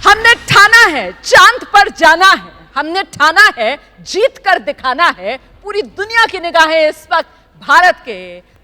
हमने ठाना है चांद पर जाना है, हमने ठाना है जीत कर दिखाना है। पूरी दुनिया की निगाहें इस वक्त भारत के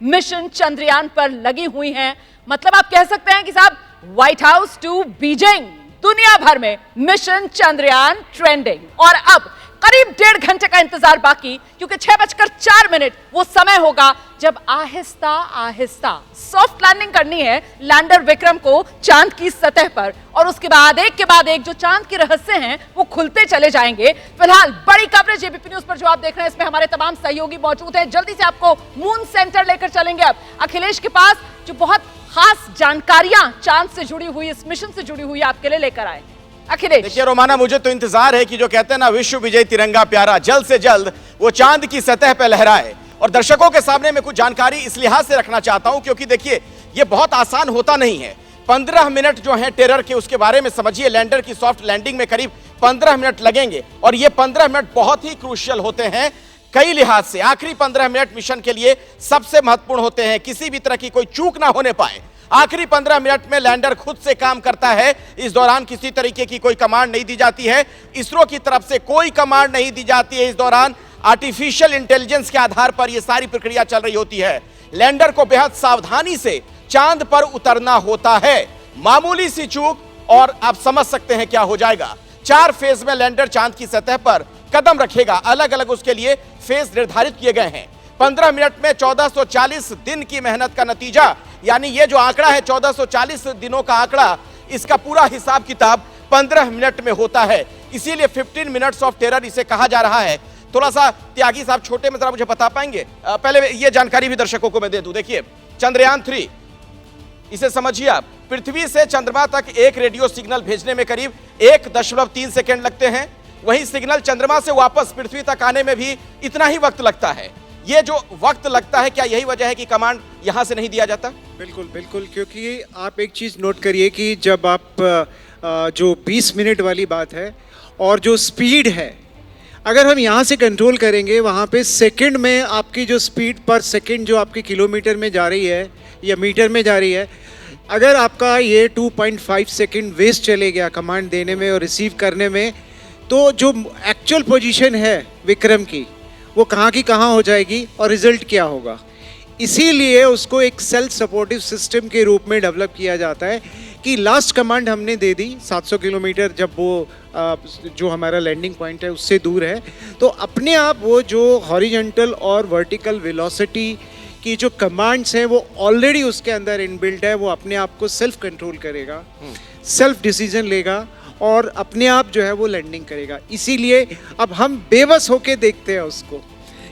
मिशन चंद्रयान पर लगी हुई हैं। मतलब आप कह सकते हैं कि साहब व्हाइट हाउस टू बीजिंग, दुनिया भर में मिशन चंद्रयान ट्रेंडिंग। और अब करीब 1.5 घंटे का इंतजार बाकी, क्योंकि 6:04 वो समय होगा जब आहिस्ता आहिस्ता सॉफ्ट लैंडिंग करनी है लैंडर विक्रम को चांद की सतह पर। और उसके बाद एक के बाद एक जो चांद के रहस्य हैं वो खुलते चले जाएंगे। फिलहाल बड़ी कवरेज एबीपी न्यूज पर जो आप देख रहे हैं इसमें हमारे तमाम सहयोगी मौजूद हैं। जल्दी से आपको मून सेंटर लेकर चलेंगे। अब अखिलेश के पास जो बहुत खास जानकारियां चांद से जुड़ी हुई, इस मिशन से जुड़ी हुई आपके लिए लेकर आए। अखिलेश, देखिए रोमाना, मुझे तो इंतजार है कि जो कहते हैं ना विश्व विजय तिरंगा प्यारा, जल्द से जल्द वो चांद की सतह पर लहराए। और दर्शकों के सामने मैं कुछ जानकारी इस लिहाज से रखना चाहता हूं क्योंकि देखिए ये बहुत आसान होता नहीं है। 15 मिनट जो है टेरर के, उसके बारे में समझिए। लैंडर की सॉफ्ट लैंडिंग में करीब 15 मिनट लगेंगे और ये 15 मिनट बहुत ही क्रूशियल होते हैं कई लिहाज से। आखिरी 15 मिनट मिशन के लिए सबसे महत्वपूर्ण होते हैं, किसी भी तरह की कोई चूक ना होने पाए। आखिरी 15 मिनट में लैंडर खुद से काम करता है। इस दौरान किसी तरीके की कोई कमांड नहीं दी जाती है, इसरो की तरफ से कोई कमांड नहीं दी जाती है। इस दौरान आर्टिफिशियल इंटेलिजेंस के आधार पर यह सारी प्रक्रिया चल रही होती है। लैंडर को बेहद सावधानी से चांद पर उतरना होता है। मामूली सी चूक और आप समझ सकते हैं क्या हो जाएगा। 4 फेज में लैंडर चांद की सतह पर कदम रखेगा। अलग अलग उसके लिए फेज निर्धारित किए गए हैं। 15 मिनट में 1440 दिन की मेहनत का नतीजा, यानी ये जो आंकड़ा है 1440 दिनों का आंकड़ा, इसका पूरा हिसाब किताब 15 मिनट में होता है। इसीलिए 15 मिनट्स ऑफ टेरर इसे कहा जा रहा है। थोड़ा सा त्यागी साहब छोटे में जरा मुझे बता पाएंगे? पहले ये जानकारी भी दर्शकों को मैं दे दूं। देखिए चंद्रयान 3, इसे समझिए आप, पृथ्वी से चंद्रमा तक एक रेडियो सिग्नल भेजने में करीब 1.3 सेकेंड लगते हैं। वही सिग्नल चंद्रमा से वापस पृथ्वी तक आने में भी इतना ही वक्त लगता है। ये जो वक्त लगता है, क्या यही वजह है कि कमांड यहां से नहीं दिया जाता? बिल्कुल बिल्कुल, क्योंकि आप एक चीज़ नोट करिए कि जब आप जो 20 मिनट वाली बात है और जो स्पीड है, अगर हम यहाँ से कंट्रोल करेंगे, वहाँ पे सेकंड में आपकी जो स्पीड पर सेकंड जो आपकी किलोमीटर में जा रही है या मीटर में जा रही है, अगर आपका ये 2.5 सेकंड वेस्ट चले गया कमांड देने में और रिसीव करने में, तो जो एक्चुअल पोजीशन है विक्रम की वो कहाँ की कहाँ हो जाएगी और रिजल्ट क्या होगा। इसीलिए उसको एक सेल्फ सपोर्टिव सिस्टम के रूप में डेवलप किया जाता है कि लास्ट कमांड हमने दे दी 700 किलोमीटर, जब वो जो हमारा लैंडिंग पॉइंट है उससे दूर है, तो अपने आप वो जो हॉरिजॉन्टल और वर्टिकल वेलोसिटी की जो कमांड्स हैं वो ऑलरेडी उसके अंदर इनबिल्ट है। वो अपने आप को सेल्फ कंट्रोल करेगा, सेल्फ डिसीजन लेगा और अपने आप जो है वो लैंडिंग करेगा। इसीलिए अब हम बेबस होके देखते हैं उसको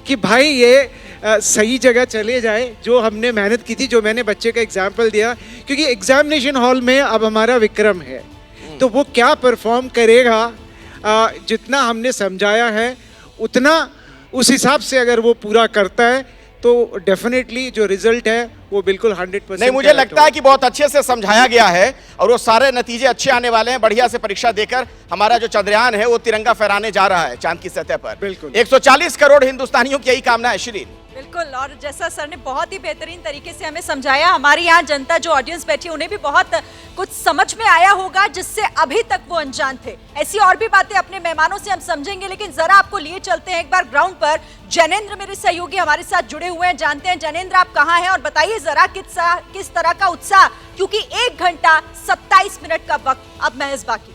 कि भाई ये सही जगह चले जाए, जो हमने मेहनत की थी, जो मैंने बच्चे का एग्जाम्पल दिया, क्योंकि एग्जामिनेशन हॉल में अब हमारा विक्रम है, तो वो क्या परफॉर्म करेगा, जितना हमने समझाया है उतना उस हिसाब से अगर वो पूरा करता है तो डेफिनेटली जो रिजल्ट है वो बिल्कुल 100%। नहीं, मुझे लगता है कि बहुत अच्छे से समझाया गया है और वो सारे नतीजे अच्छे आने वाले हैं। बढ़िया से परीक्षा देकर हमारा जो चंद्रयान है वो तिरंगा फहराने जा रहा है चांद की सतह पर। बिल्कुल 140 करोड़ हिंदुस्तानियों की यही कामना है। शिरीन, बिल्कुल, और जैसा सर ने बहुत ही बेहतरीन तरीके से हमें समझाया, हमारी यहाँ जनता जो ऑडियंस बैठी है उन्हें भी बहुत कुछ समझ में आया होगा जिससे अभी तक वो अनजान थे। ऐसी और भी बातें अपने मेहमानों से हम समझेंगे, लेकिन जरा आपको लिए चलते हैं एक बार ग्राउंड पर। जैनेंद्र मेरे सहयोगी हमारे साथ जुड़े हुए हैं, जानते हैं जैनेंद्र आप कहाँ हैं और बताइए जरा किस तरह का उत्साह, क्योंकि 1 घंटा 27 मिनट का वक्त अब महज बाकी।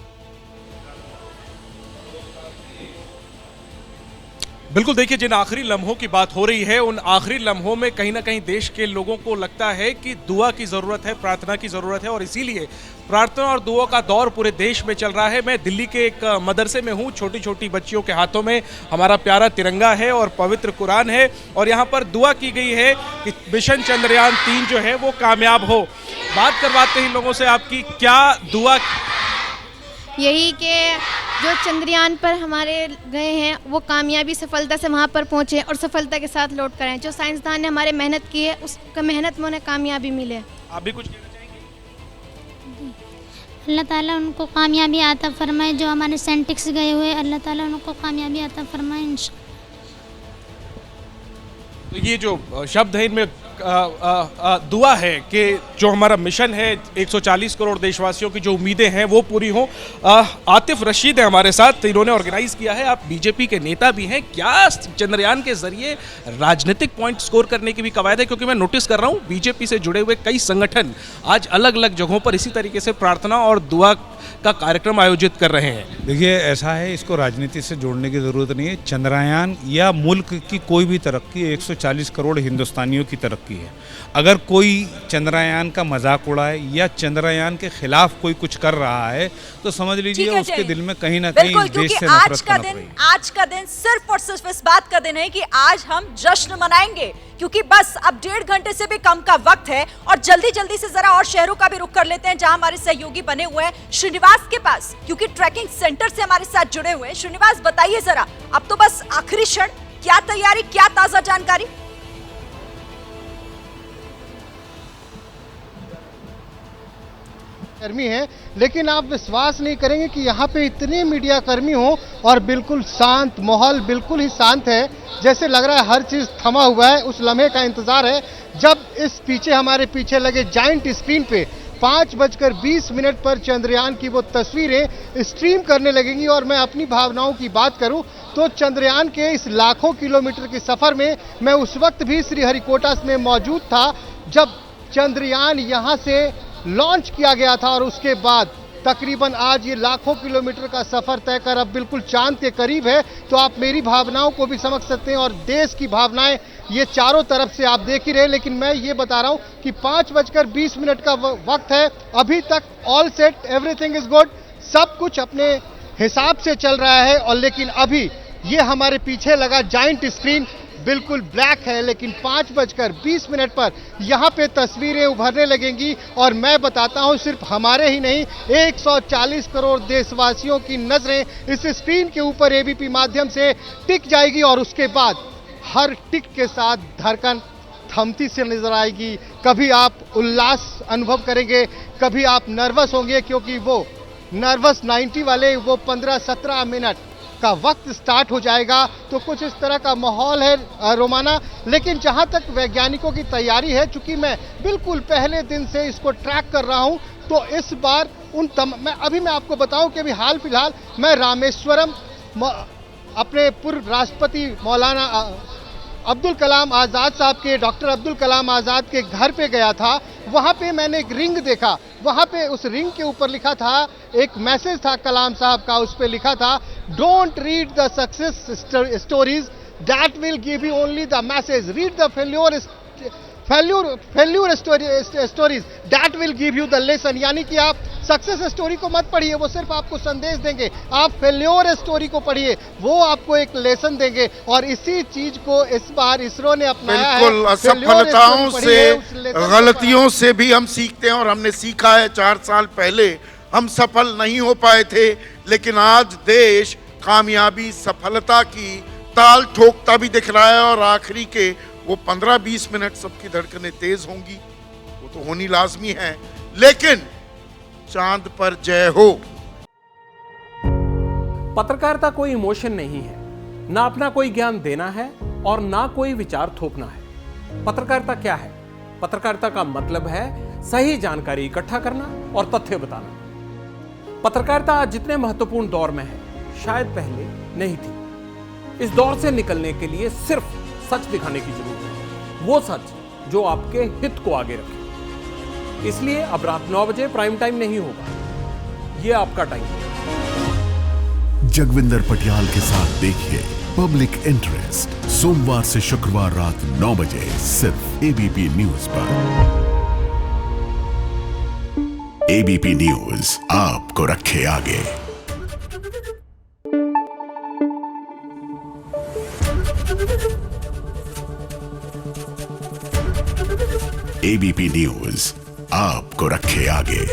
बिल्कुल, देखिए जिन आखिरी लम्हों की बात हो रही है, उन आखिरी लम्हों में कहीं ना कहीं देश के लोगों को लगता है कि दुआ की ज़रूरत है, प्रार्थना की ज़रूरत है, और इसीलिए प्रार्थना और दुआ का दौर पूरे देश में चल रहा है। मैं दिल्ली के एक मदरसे में हूँ, छोटी छोटी बच्चियों के हाथों में हमारा प्यारा तिरंगा है और पवित्र कुरान है, और यहाँ पर दुआ की गई है कि मिशन चंद्रयान 3 जो है वो कामयाब हो। बात करवाते हैं इन लोगों से, आपकी क्या दुआ? यही कि जो चंद्रयान पर हमारे गए हैं वो कामयाबी सफलता से वहाँ पर पहुँचे और सफलता के साथ लौट कर आए। जो साइंसदान ने हमारे मेहनत की है उसका मेहनत में उन्हें कामयाबी मिले। आप भी कुछ कहना चाहेंगे? अल्लाह ताला उनको कामयाबी आता फरमाए, जो हमारे साइंटिस्ट गए हुए अल्लाह ताला उनको कामयाबी आता फरमाए इंशाअल्लाह। तो ये जो शब्द है इनमें दुआ है कि जो हमारा मिशन है 140 करोड़ देशवासियों की जो उम्मीदें हैं वो पूरी हों। आतिफ रशीद है हमारे साथ, इन्होंने ऑर्गेनाइज किया है। आप बीजेपी के नेता भी हैं, क्या चंद्रयान के जरिए राजनीतिक पॉइंट स्कोर करने की भी कवायद है? क्योंकि मैं नोटिस कर रहा हूँ बीजेपी से जुड़े हुए कई संगठन आज अलग अलग जगहों पर इसी तरीके से प्रार्थना और दुआ का कार्यक्रम आयोजित कर रहे हैं। देखिए, ऐसा है, इसको राजनीति से जोड़ने की ज़रूरत नहीं है। चंद्रयान या मुल्क की कोई भी तरक्की 140 करोड़ हिंदुस्तानियों की तरक्की है। अगर कोई चंद्रयान का मजाक उड़ाए या चंद्रयान के खिलाफ कोई कुछ कर रहा है तो समझ लीजिए उसके दिल में कहीं ना कहीं देश से नफरत का नफरत है। आज का दिन सिर्फ और सिर्फ इस बात का दिन है कि आज हम जश्न मनाएंगे, क्योंकि बस अब 1.5 घंटे से भी कम का वक्त है। और जल्दी जल्दी से जरा और शहरों का भी रुख कर लेते हैं जहां हमारे सहयोगी बने हुए हैं श्रीनिवास के पास, क्योंकि ट्रैकिंग सेंटर से हमारे साथ जुड़े हुए हैं। श्रीनिवास, बताइए जरा, अब तो बस आखिरी क्षण, क्या तैयारी, क्या ताजा जानकारी? कर्मी हैं, लेकिन आप विश्वास नहीं करेंगे कि यहाँ पे इतने मीडिया कर्मी हो और बिल्कुल शांत माहौल, बिल्कुल ही शांत है, जैसे लग रहा है हर चीज थमा हुआ है। उस लम्हे का इंतजार है जब इस पीछे हमारे पीछे लगे जायंट स्क्रीन पे 5:20 पर चंद्रयान की वो तस्वीरें स्ट्रीम करने लगेंगी। और मैं अपनी भावनाओं की बात करूं तो चंद्रयान के इस लाखों किलोमीटर के सफर में मैं उस वक्त भी श्रीहरिकोटा में मौजूद था जब चंद्रयान यहाँ से लॉन्च किया गया था, और उसके बाद तकरीबन आज ये लाखों किलोमीटर का सफर तय कर अब बिल्कुल चांद के करीब है। तो आप मेरी भावनाओं को भी समझ सकते हैं और देश की भावनाएं ये चारों तरफ से आप देख ही रहे। लेकिन मैं ये बता रहा हूं कि 5:20 का वक्त है, अभी तक all set, everything is good, सब कुछ अपने हिसाब से चल रहा है। और लेकिन अभी ये हमारे पीछे लगा जायंट स्क्रीन बिल्कुल ब्लैक है, लेकिन 5:20 पर यहाँ पे तस्वीरें उभरने लगेंगी। और मैं बताता हूँ, सिर्फ हमारे ही नहीं, 140 करोड़ देशवासियों की नजरें इस स्क्रीन के ऊपर एबीपी माध्यम से टिक जाएगी। और उसके बाद हर टिक के साथ धड़कन थमती से नजर आएगी। कभी आप उल्लास अनुभव करेंगे, कभी आप नर्वस होंगे, क्योंकि वो नर्वस 90 वाले वो 15-17 मिनट का वक्त स्टार्ट हो जाएगा। तो कुछ इस तरह का माहौल है रोमाना। लेकिन जहां तक वैज्ञानिकों की तैयारी है, चूंकि मैं बिल्कुल पहले दिन से इसको ट्रैक कर रहा हूं, तो इस बार मैं आपको बताऊं कि अभी हाल फिलहाल मैं रामेश्वरम अपने पूर्व राष्ट्रपति मौलाना अब्दुल कलाम आज़ाद साहब के, डॉक्टर अब्दुल कलाम आज़ाद के घर पे गया था। वहाँ पे मैंने एक रिंग देखा, वहाँ पे उस रिंग के ऊपर लिखा था, एक मैसेज था कलाम साहब का, उस पे लिखा था, don't read the success stories, that will give you only the message, read the failure stories, that will give you the lesson. यानी कि आप सक्सेस स्टोरी को मत पढ़िए, वो सिर्फ आपको संदेश देंगे, आप फेल्योर स्टोरी को पढ़िए, वो आपको एक लेसन देंगे। और इसी चीज को इस बार इसरो ने अपनाया है। बिल्कुल, असफलताओं से, गलतियों से भी हम सीखते हैं, और हमने सीखा है। 4 साल पहले हम सफल नहीं हो पाए थे, लेकिन आज देश कामयाबी, सफलता की ताल ठोकता भी दिख रहा है। और आखिरी के वो 15-20 मिनट सबकी धड़कनें तेज होंगी, वो तो होनी लाजमी है, लेकिन चांद पर जय हो। पत्रकारिता कोई इमोशन नहीं है, ना अपना कोई ज्ञान देना है और ना कोई विचार थोपना है। पत्रकारिता क्या है? पत्रकारिता का मतलब है सही जानकारी इकट्ठा करना और तथ्य बताना। पत्रकारिता आज जितने महत्वपूर्ण दौर में है, शायद पहले नहीं थी। इस दौर से निकलने के लिए सिर्फ सच दिखाने की जरूरत है, वो सच जो आपके हित को आगे रखे। इसलिए अब रात 9 बजे प्राइम टाइम नहीं होगा, ये आपका टाइम है। जगविंदर पटियाल के साथ देखिए पब्लिक इंटरेस्ट, सोमवार से शुक्रवार रात 9 बजे सिर्फ एबीपी न्यूज पर। एबीपी न्यूज आपको रखे आगे। एबीपी न्यूज आपको रखे आगे।